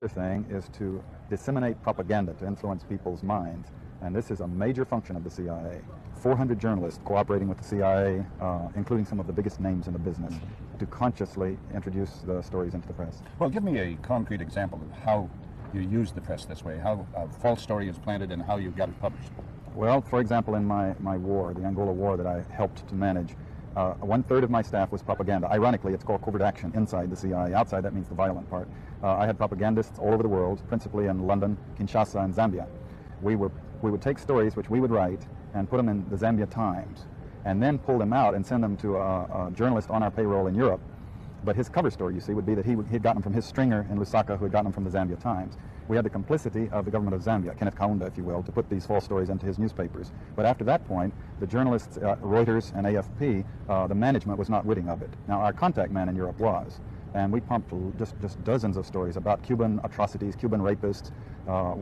The thing is to disseminate propaganda to influence people's minds, and this is a major function of the CIA. 400 journalists cooperating with the CIA, including some of the biggest names in the business, to consciously introduce the stories into the press. Well, give me a concrete example of how you use the press this way, how a false story is planted and how you got it published. Well, for example, in my war, the Angola War that I helped to manage, 1/3 of my staff was propaganda. Ironically, it's called covert action inside the CIA. Outside, that means the violent part. I had propagandists all over the world, principally in London, Kinshasa, and Zambia. We would take stories which we would write and put them in the Zambia Times, and then pull them out and send them to a journalist on our payroll in Europe. But his cover story, you see, would be that he'd gotten them from his stringer in Lusaka, who had gotten them from the Zambia Times. We had the complicity of the government of Zambia, Kenneth Kaunda, if you will, to put these false stories into his newspapers. But after that point, the journalists, Reuters and AFP, the management was not witting of it. Now, our contact man in Europe was, and we pumped just dozens of stories about Cuban atrocities, Cuban rapists.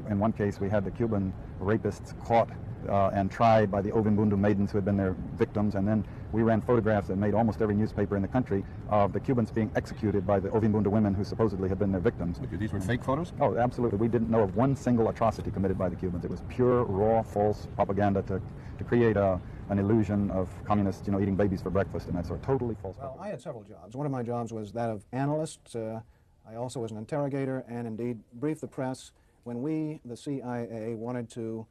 In one case, we had the Cuban rapists caught and tried by the Ovimbundu maidens who had been their victims, and then we ran photographs that made almost every newspaper in the country of the Cubans being executed by the Ovimbundu women who supposedly had been their victims. These were fake photos? Oh, absolutely. We didn't know of one single atrocity committed by the Cubans. It was pure, raw, false propaganda to create an illusion of communists, eating babies for breakfast and that sort of totally false propaganda. Well, I had several jobs. One of my jobs was that of analyst. I also was an interrogator and indeed briefed the press when we, the CIA, wanted to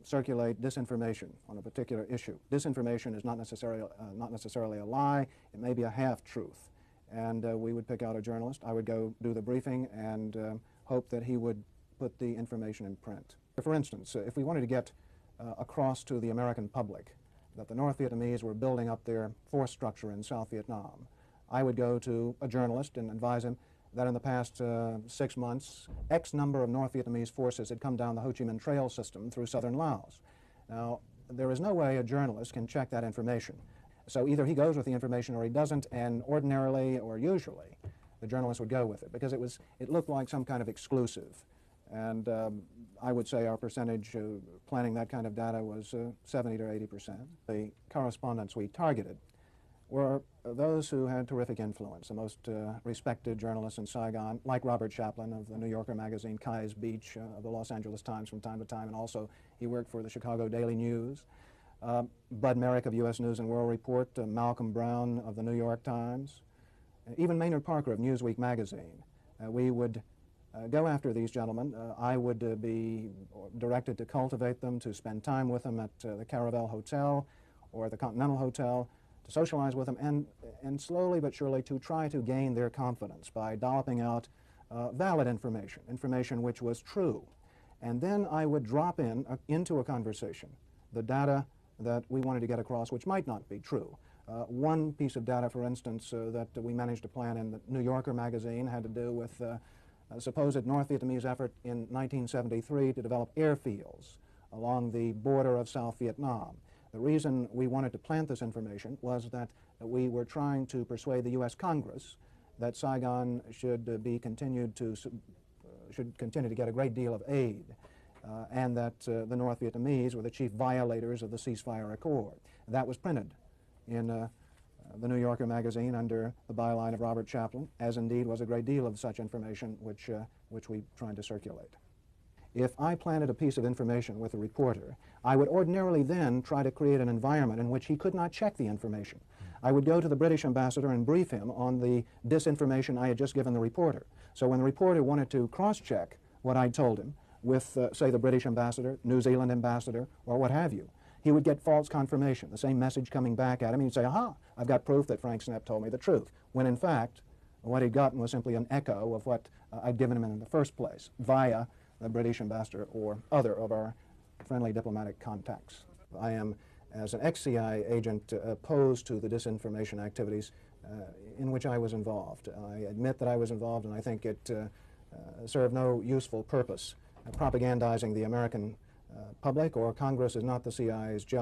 circulate disinformation on a particular issue. Disinformation is not necessarily a lie. It may be a half-truth. And we would pick out a journalist. I would go do the briefing and hope that he would put the information in print. For instance, if we wanted to get across to the American public that the North Vietnamese were building up their force structure in South Vietnam, I would go to a journalist and advise him that in the past 6 months, X number of North Vietnamese forces had come down the Ho Chi Minh Trail system through southern Laos. Now, there is no way a journalist can check that information. So either he goes with the information or he doesn't, and ordinarily or usually, the journalist would go with it because it looked like some kind of exclusive. And I would say our percentage planning that kind of data was 70 to 80%. The correspondents we targeted were those who had terrific influence, the most respected journalists in Saigon, like Robert Chaplin of the New Yorker magazine, Kai's Beach of the Los Angeles Times from time to time, and also he worked for the Chicago Daily News. Bud Merrick of U.S. News and World Report, Malcolm Brown of the New York Times, even Maynard Parker of Newsweek magazine. We would go after these gentlemen. I would be directed to cultivate them, to spend time with them at the Caravel Hotel or the Continental Hotel, to socialize with them, and slowly but surely to try to gain their confidence by dolloping out valid information which was true. And then I would drop into a conversation the data that we wanted to get across, which might not be true. One piece of data, for instance, that we managed to plan in the New Yorker magazine had to do with a supposed North Vietnamese effort in 1973 to develop airfields along the border of South Vietnam. The reason we wanted to plant this information was that we were trying to persuade the U.S. Congress that Saigon should continue to get a great deal of aid, and that the North Vietnamese were the chief violators of the ceasefire accord. That was printed in the New Yorker magazine under the byline of Robert Chaplin, as indeed was a great deal of such information which we tried to circulate. If I planted a piece of information with a reporter, I would ordinarily then try to create an environment in which he could not check the information. I would go to the British ambassador and brief him on the disinformation I had just given the reporter. So when the reporter wanted to cross-check what I'd told him with, say, the British ambassador, New Zealand ambassador, or what have you, he would get false confirmation, the same message coming back at him. He'd say, aha, I've got proof that Frank Snepp told me the truth, when in fact, what he'd gotten was simply an echo of what I'd given him in the first place, via the British ambassador or other of our friendly diplomatic contacts. I am, as an ex-CIA agent, opposed to the disinformation activities in which I was involved. I admit that I was involved, and I think it served no useful purpose. Propagandizing the American public or Congress is not the CIA's job.